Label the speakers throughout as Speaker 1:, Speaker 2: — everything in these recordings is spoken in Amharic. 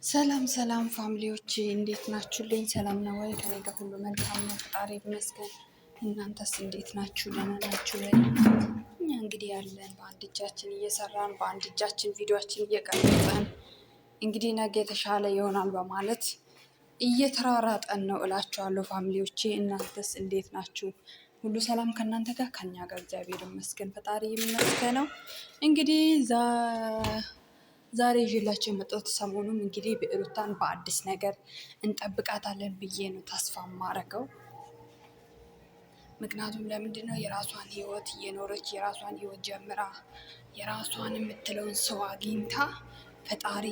Speaker 1: ሰላም ሰላም ፋሚሊዎች እንዴት ናችሁልኝ? ሰላም ነው ወይ? ከኔ ጋር ሁሉ መልካም ነው፣ ፈጣሪ ይመስገን። እናንተስ እንዴት ናችሁ? ደህና ናችሁ ወይ? እኛ እንግዲህ ያለን በአንድ እጃችን እየሰራን በአንድ እጃችን ቪዲዮችን እየቀረጸን እንግዲህ ነገ የተሻለ ይሆናል በማለት እየተራራጠን ነው እላችኋለሁ ፋሚሊዎቼ። እናንተስ እንዴት ናችሁ? ሁሉ ሰላም ከእናንተ ጋር? ከኛ ጋር እግዚአብሔር ይመስገን፣ ፈጣሪ ይመስገነው። እንግዲህ ዛሬ ይዤላቸው የመጣሁት ሰሞኑን እንግዲህ ሩታን በአዲስ ነገር እንጠብቃታለን ብዬ ነው ተስፋ የማደርገው። ምክንያቱም ለምንድን ነው የራሷን ህይወት እየኖረች የራሷን ህይወት ጀምራ የራሷን የምትለውን ሰው አግኝታ ፈጣሪ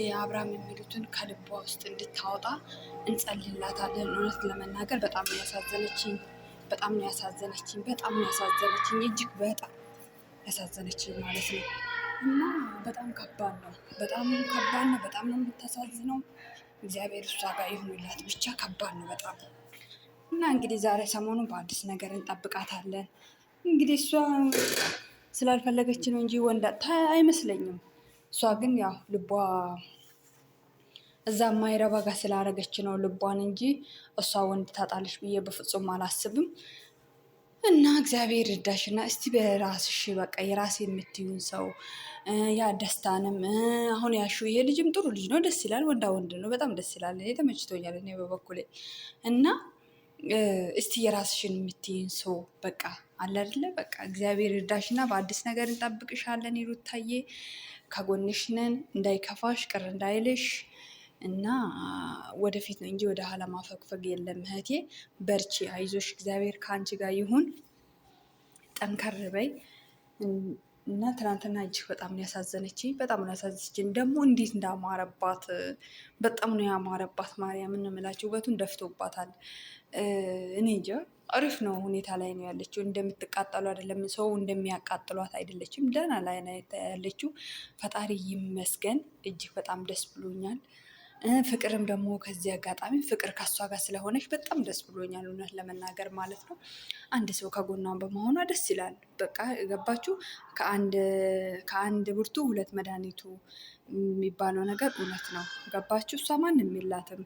Speaker 1: የአብርሃም የሚሉትን ከልቧ ውስጥ እንድታወጣ እንጸልላታለን። እውነት ለመናገር በጣም ነው ያሳዘነችኝ፣ በጣም ነው ያሳዘነችኝ፣ በጣም ነው ያሳዘነችኝ፣ እጅግ በጣም ያሳዘነችኝ ማለት ነው። እና በጣም ከባድ ነው፣ በጣም ከባድ ነው፣ በጣም ነው የምታሳዝነው። እግዚአብሔር እሷ ጋር ይሁንላት ብቻ። ከባድ ነው በጣም። እና እንግዲህ ዛሬ ሰሞኑን በአዲስ ነገር እንጠብቃታለን። እንግዲህ እሷ ስላልፈለገች ነው እንጂ ወንድ አይመስለኝም። እሷ ግን ያው ልቧ እዛ ማይረባ ጋር ስላደረገች ነው ልቧን እንጂ እሷ ወንድ ታጣለች ብዬ በፍጹም አላስብም። እና እግዚአብሔር እርዳሽና እስቲ በራስሽ በቃ የራሴ የምትዩን ሰው ያ ደስታንም አሁን ያሹ ይሄ ልጅም ጥሩ ልጅ ነው፣ ደስ ይላል፣ ወንዳ ወንድ ነው፣ በጣም ደስ ይላል። እኔ ተመችቶኛል እኔ በበኩሌ። እና እስቲ የራስሽን የምትይን ሰው በቃ አለ አይደለ፣ በቃ እግዚአብሔር እርዳሽና በአዲስ ነገር እንጠብቅሻለን ሩታዬ፣ ከጎንሽ ነን፣ እንዳይከፋሽ፣ ቅር እንዳይልሽ እና ወደፊት ነው እንጂ ወደ ኋላ ማፈግፈግ የለም እህቴ። በርቺ፣ አይዞሽ፣ እግዚአብሔር ከአንቺ ጋር ይሁን፣ ጠንከር በይ። እና ትናንትና እጅግ በጣም ነው ያሳዘነችኝ፣ በጣም ነው ያሳዘነችኝ። ደግሞ እንዴት እንዳማረባት በጣም ነው ያማረባት። ማርያምን ነው የምላችሁ፣ ውበቱን ደፍቶባታል። እኔ እንጃ አሪፍ ነው ሁኔታ ላይ ነው ያለችው። እንደምትቃጠሉ አይደለም፣ ሰው እንደሚያቃጥሏት አይደለችም፣ ደህና ላይ ነው ያለችው። ፈጣሪ ይመስገን፣ እጅግ በጣም ደስ ብሎኛል። ፍቅርም ደግሞ ከዚህ አጋጣሚ ፍቅር ከሷ ጋር ስለሆነች በጣም ደስ ብሎኛል፣ እውነት ለመናገር ማለት ነው። አንድ ሰው ከጎኗ በመሆኗ ደስ ይላል። በቃ ገባችሁ? ከአንድ ብርቱ ሁለት መድኃኒቱ የሚባለው ነገር እውነት ነው። ገባችሁ? እሷ ማንም የላትም፣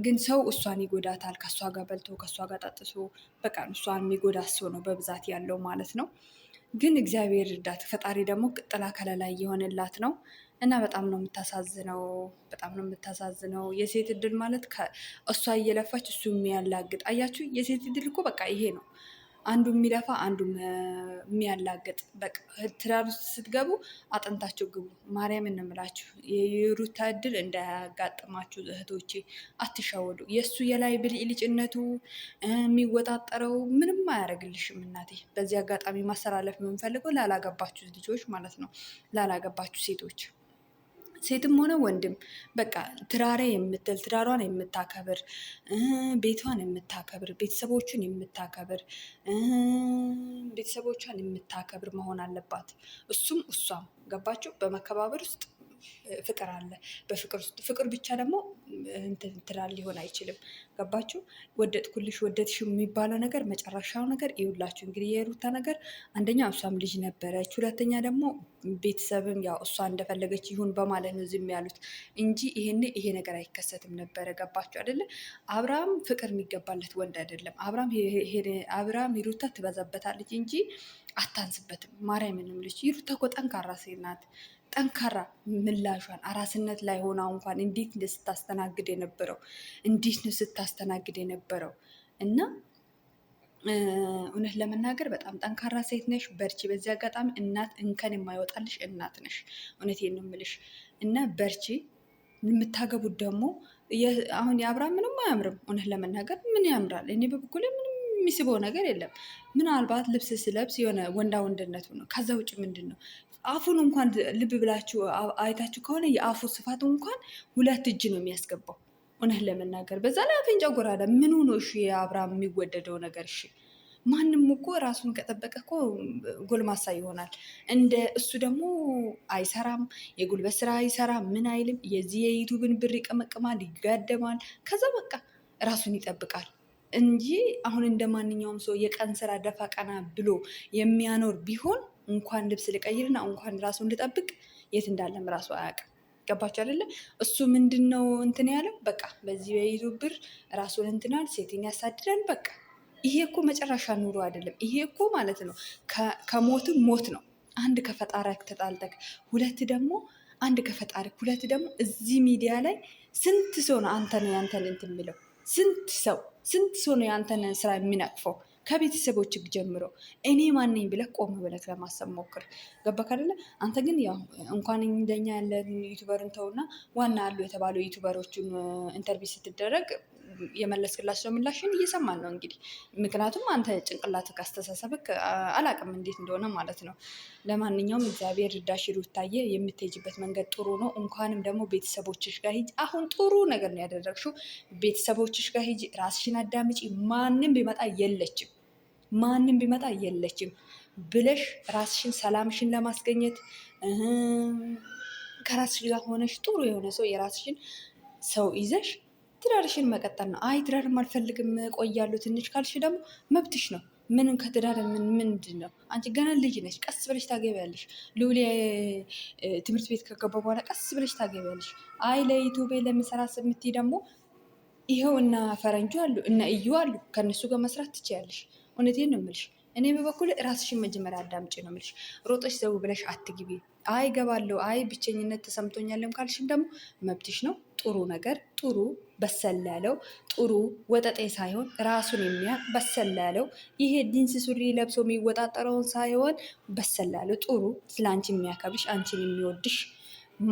Speaker 1: ግን ሰው እሷን ይጎዳታል። ከእሷ ጋር በልቶ ከእሷ ጋር ጠጥቶ በቃ እሷን የሚጎዳት ሰው ነው በብዛት ያለው ማለት ነው። ግን እግዚአብሔር እርዳት፣ ፈጣሪ ደግሞ ጥላ ከለላ እየሆነላት ነው። እና በጣም ነው የምታሳዝነው፣ በጣም ነው የምታሳዝነው። የሴት እድል ማለት እሷ እየለፋች እሱ የሚያላግጥ። አያችሁ፣ የሴት እድል እኮ በቃ ይሄ ነው። አንዱ የሚለፋ አንዱ የሚያላግጥ። በቃ ትዳር ውስጥ ስትገቡ አጥንታችሁ ግቡ። ማርያም እንምላችሁ የሩታ እድል እንዳያጋጥማችሁ እህቶቼ፣ አትሻወዱ። የእሱ የላይ ብልጭነቱ የሚወጣጠረው ምንም አያደርግልሽም እናቴ። በዚህ አጋጣሚ ማስተላለፍ የምንፈልገው ላላገባችሁ ልጆች ማለት ነው፣ ላላገባችሁ ሴቶች፣ ሴትም ሆነ ወንድም በቃ ትዳሬ የምትል ትዳሯን የምታከብር ቤቷን የምታከብር ቤተሰቦቿን የምታከብር መሆን አለባት። እሱም እሷም ገባችሁ? በመከባበር ውስጥ ፍቅር አለ። በፍቅር ውስጥ ፍቅር ብቻ ደግሞ ትዳር ሊሆን አይችልም። ገባችሁ? ወደድኩልሽ ወደድሽ የሚባለው ነገር መጨረሻው ነገር ይውላችሁ። እንግዲህ የሩታ ነገር አንደኛ እሷም ልጅ ነበረች፣ ሁለተኛ ደግሞ ቤተሰብም ያው እሷ እንደፈለገች ይሁን በማለት ነው ዝም ያሉት እንጂ ይሄ ነገር አይከሰትም ነበረ። ገባችሁ አይደለ? አብርሃም ፍቅር የሚገባለት ወንድ አይደለም። አብርሃም የሩታ ትበዛበታለች እንጂ አታንስበትም። ማርያምንም ልጅ የሩታ እኮ ጠንካራ ሴት ናት። ጠንካራ ምላሿን አራስነት ላይ ሆና እንኳን እንዴት ስታስተናግድ የነበረው እና እውነት ለመናገር በጣም ጠንካራ ሴት ነሽ። በርቺ። በዚህ አጋጣሚ እናት እንከን የማይወጣልሽ እናት ነሽ። እውነቴን ነው የምልሽ። እና በርቺ። የምታገቡት ደግሞ አሁን የአብርሃም ምንም አያምርም። እውነት ለመናገር ምን ያምራል? እኔ በበኩሌ ምንም የሚስበው ነገር የለም። ምናልባት ልብስ ስለብስ የሆነ ወንዳ ወንድነቱ ነው። ከዛ ውጭ ምንድን ነው? አፉን እንኳን ልብ ብላችሁ አይታችሁ ከሆነ የአፉ ስፋት እንኳን 2 እጅ ነው የሚያስገባው። እውነት ለመናገር በዛ ላይ አፍንጫ ጎራዳ ምን ሆኖ? እሺ የአብርሃም የሚወደደው ነገር እሺ፣ ማንም እኮ ራሱን ከጠበቀ እኮ ጎልማሳ ይሆናል። እንደ እሱ ደግሞ አይሰራም፣ የጉልበት ስራ አይሰራም፣ ምን አይልም። የዚህ የዩቱብን ብር ይቀመቅማል፣ ይጋደማል። ከዛ በቃ ራሱን ይጠብቃል እንጂ አሁን እንደ ማንኛውም ሰው የቀን ስራ ደፋ ቀና ብሎ የሚያኖር ቢሆን እንኳን ልብስ ልቀይርና እንኳን ራሱን ልጠብቅ የት እንዳለም ራሱ አያውቅም። ገባች አይደለ? እሱ ምንድን ነው እንትን ያለው በቃ በዚህ በዩቱብ ብር ራሱን እንትናል ሴትን ያሳድዳል። በቃ ይሄ እኮ መጨረሻ ኑሮ አይደለም። ይሄ እኮ ማለት ነው ከሞትም ሞት ነው። አንድ ከፈጣሪክ ተጣልተክ፣ ሁለት ደግሞ አንድ ከፈጣሪክ፣ ሁለት ደግሞ እዚህ ሚዲያ ላይ ስንት ሰው ነው አንተን ያንተን እንትን የሚለው? ስንት ሰው ነው ያንተን ስራ የሚነቅፈው? ከቤተሰቦች ጀምሮ እኔ ማንኝ ብለህ ቆም ብለህ ለማሰብ ሞክር። ገባህ አይደለ? አንተ ግን ያው እንኳን እንደኛ ያለ ዩቱበርን ተውና ዋና ያሉ የተባሉ ዩቱበሮቹን ኢንተርቪው ስትደረግ የመለስክላቸው ምላሽን እየሰማን ነው እንግዲህ። ምክንያቱም አንተ ጭንቅላትህ አስተሳሰብክ አላቅም እንዴት እንደሆነ ማለት ነው። ለማንኛውም እግዚአብሔር እርዳሽ ሩታዬ፣ የምትሄጅበት መንገድ ጥሩ ነው። እንኳንም ደግሞ ቤተሰቦችሽ ጋር ሂጂ። አሁን ጥሩ ነገር ነው ያደረግሽው። ቤተሰቦችሽ ጋር ሂጂ፣ ራስሽን አዳምጪ። ማንም ቢመጣ የለችም ብለሽ ራስሽን ሰላምሽን ለማስገኘት ከራስሽ ጋር ሆነሽ ጥሩ የሆነ ሰው የራስሽን ሰው ይዘሽ ትዳርሽን መቀጠል ነው። አይ ትዳርም አልፈልግም ቆያለሁ ትንሽ ካልሽ ደግሞ መብትሽ ነው። ምንም ከትዳር ምንድን ነው? አንቺ ገና ልጅ ነሽ። ቀስ ብለሽ ታገቢያለሽ። ልውሌ ትምህርት ቤት ከገባ በኋላ ቀስ ብለሽ ታገቢያለሽ። አይ ለዩቱቤ ለምሰራ የምትይ ደግሞ ይኸው እና ፈረንጁ አሉ እና እዩ አሉ። ከእነሱ ጋር መስራት ትችያለሽ። እውነቴን ነው የምልሽ። እኔ በበኩል ራስሽን መጀመሪያ አዳምጪ ነው የምልሽ። ሮጠሽ ዘው ብለሽ አትግቢ። አይ ገባለሁ፣ አይ ብቸኝነት ተሰምቶኛለም ካልሽም ደግሞ መብትሽ ነው። ጥሩ ነገር ጥሩ በሰል ያለው ጥሩ ወጠጤ ሳይሆን ራሱን የሚያውቅ በሰል ያለው ይሄ ጂንስ ሱሪ ለብሶ የሚወጣጠረውን ሳይሆን በሰል ያለው ጥሩ ስለ አንቺ የሚያከብሽ አንቺን የሚወድሽ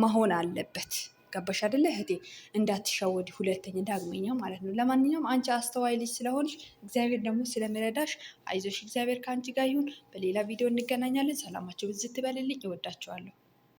Speaker 1: መሆን አለበት። ገባሽ አይደለ እህቴ? እንዳትሻወዲ ሁለተኛ ዳግመኛ ማለት ነው። ለማንኛውም አንቺ አስተዋይ ልጅ ስለሆንሽ እግዚአብሔር ደግሞ ስለሚረዳሽ አይዞሽ፣ እግዚአብሔር ከአንቺ ጋር ይሁን። በሌላ ቪዲዮ እንገናኛለን። ሰላማቸው ብዝት ትበልልኝ። እወዳቸዋለሁ።